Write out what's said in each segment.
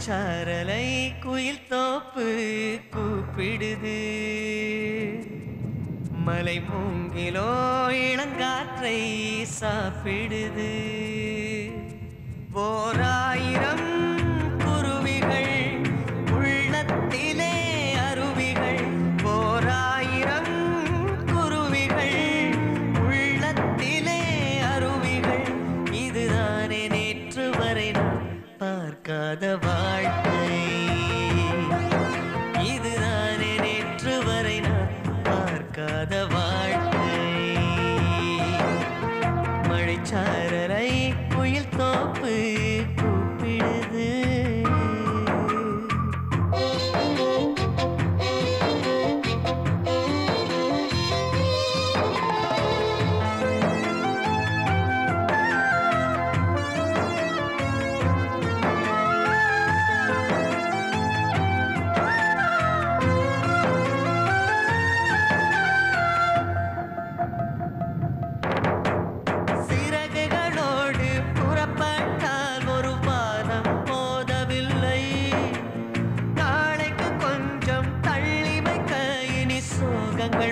மழைச்சாரலை குயில் தோப்பு கூப்பிடுது. மலை மூங்கிலோ இளங்காற்றை சாப்பிடுது. ஓராயிரம் குருவிகள் உள்ளத்திலே அருவிகள். ஓராயிரம் குருவிகள் உள்ளத்திலே அருவிகள். இதுதானே நேற்று வரை நான் பார்க்காத வாழ்க்கை. இதுதானே நேற்று வரை நான் பார்க்காத வாழ்க்கை. மழைச்சாரலை குயில் தோப்பு கூப்பிடுது.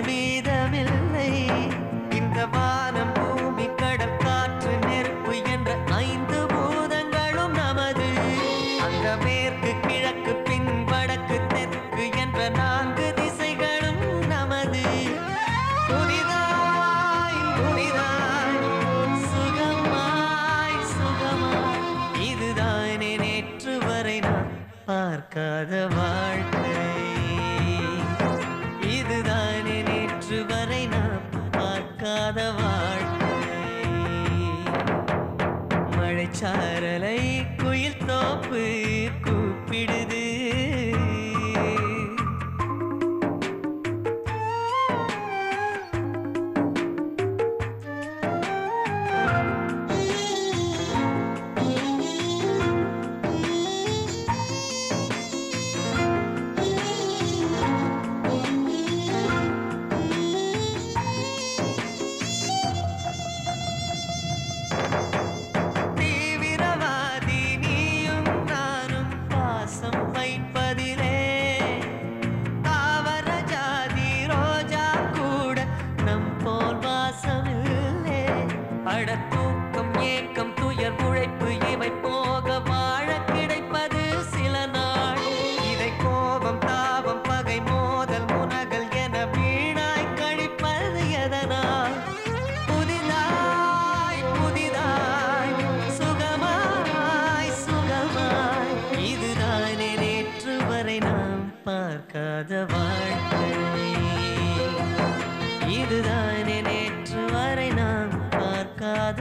மீதமில்லை. இந்த வானம் பூமி கடல் காற்று நெருப்பு என்ற 5 பூதங்களும் நமது. அந்த மேற்கு கிழக்கு பின் வடக்கு தெற்கு என்ற 4 திசைகளும் நமது. புதிதாய் புதிதாய் சுகமாய் சுகமாய். இதுதானே நேற்று வரை நான் பார்க்காத வாழ்க்கை. இதுதானே நேற்று வரை நாம் பார்க்காத வாழ்க்கை. மழைச்சாரலை குயில் தோப்பு கூப்பிடுது. அடத்தூக்கம் ஏக்கம் துயர் உழைப்பு இவை போக வாழ கிடைப்பது சில நாள். இதை கோபம் தாபம் பகை மோதல் முனகல் என வீணாய் கழிப்பது எதனால்? புதிதாய் புதிதாய் சுகமாய் சுகமாய். இதுதானே நேற்று வரை நாம் பார்க்காத வாழ்க்கை. இதுதானே நேற்று வரை நாம் பார்க்காத